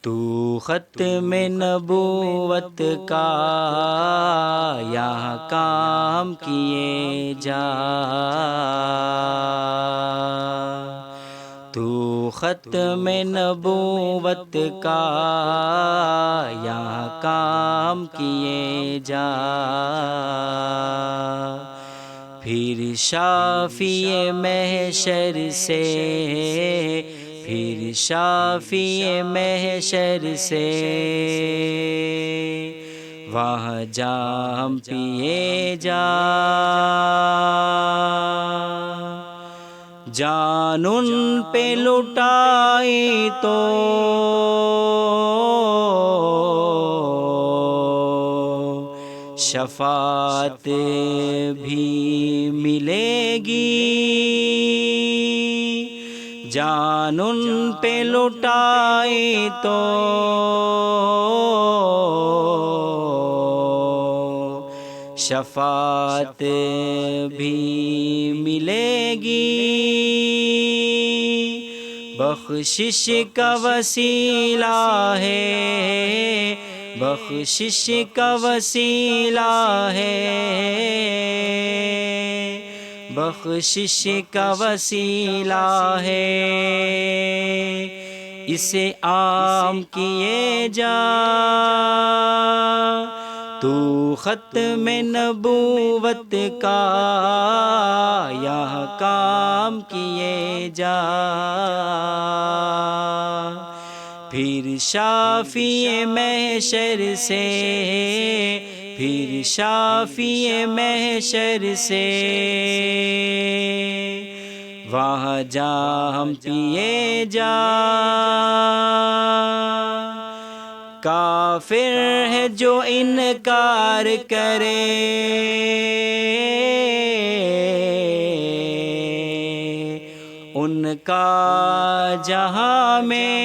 تو ختم نبوت کا یہاں کام کیے جا، تو ختم نبوت کا یہاں کام کیے جا، پھر شافی محشر سے، پھر شافی محشر سے وہاں جام پیے جا، جان ان پہ لٹائی تو شفاعت بھی ملے گی، جان ان پہ لٹائی تو شفاعت بھی ملے گی، بخشش کا وسیلہ ہے، بخشش کا وسیلہ ہے، بخشش کا وسیلہ ہے، اسے عام کیے جا، تو ختم نبوت کا یہاں کام کیے جا، پھر شافی محشر سے، پھر شافی محشر سے وہاں جام پیے جا، کافر ہے جو انکار کرے ان کا جہاں میں،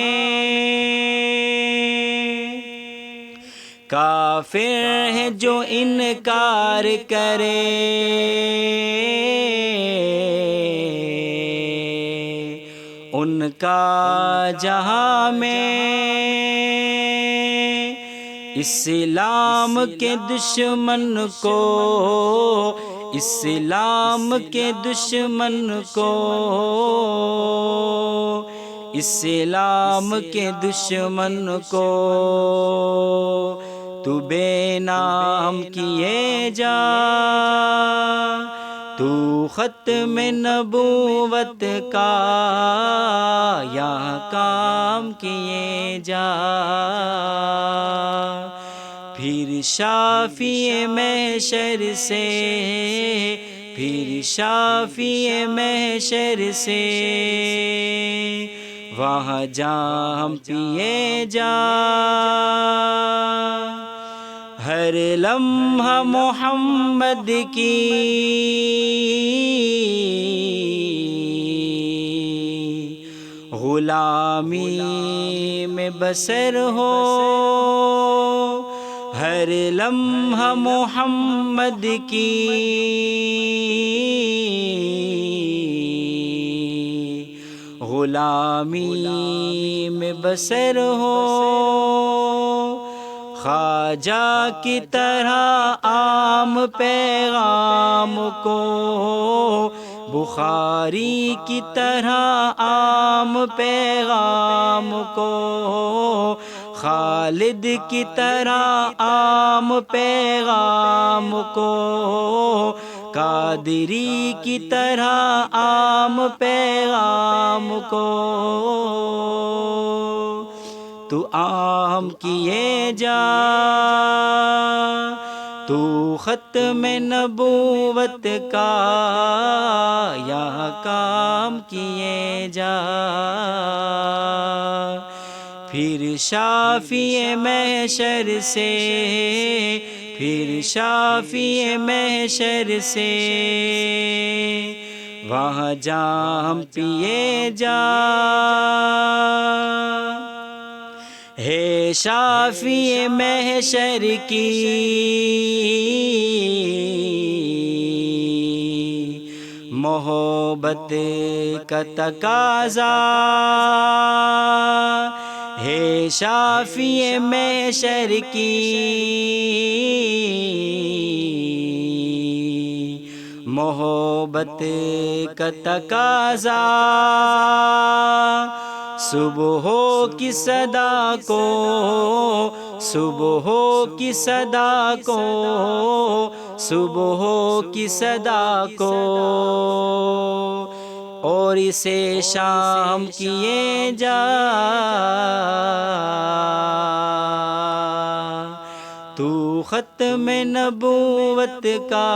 کافر ہے جو انکار کرے ان کا جہاں میں، اسلام کے دشمن کو، اسلام کے دشمن کو، اسلام کے دشمن کو تو بے نام کیے جا، تو ختم نبوت کا یہاں کام کیے جا، پھر شافی محشر سے، پھر شافی محشر سے وہاں جام پیے جا، ہر لمحہ محمد کی غلامی میں بسر ہو، ہر لمحہ محمد کی غلامی میں بسر ہو، خواجہ کی طرح عام پیغام کو، بخاری کی طرح عام پیغام کو، خالد کی طرح عام پیغام کو، قادری کی طرح عام پیغام کو تو عام کیے جا، تو ختم نبوت کا یہاں کام کیے جا، پھر شافی محشر سے، پھر شافی محشر سے وہاں جام پیے جا، ہے شافی محشر کی محبت کا تقاضا، ہے شافی محشر کی محبت کا تقاضا، صبح کی صدا کو، صبح کی صدا کو، صبح کی صدا کو، اور اسے شام کیے جا، تو ختم نبوت کا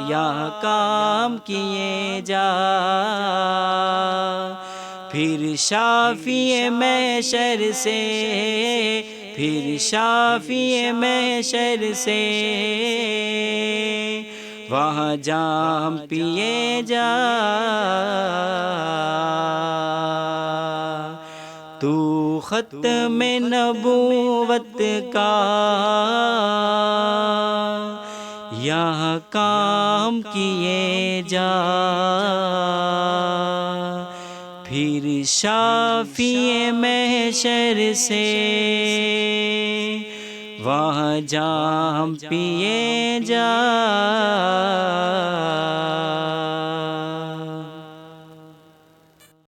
یہاں کام کیے جا، پھر شافی محشر سے، پھر شافی محشر سے وہاں جام پیے جا، تو ختم نبوت کا یہاں کام کیے جا، پھر شافی محشر سے وہاں جام پیے جا۔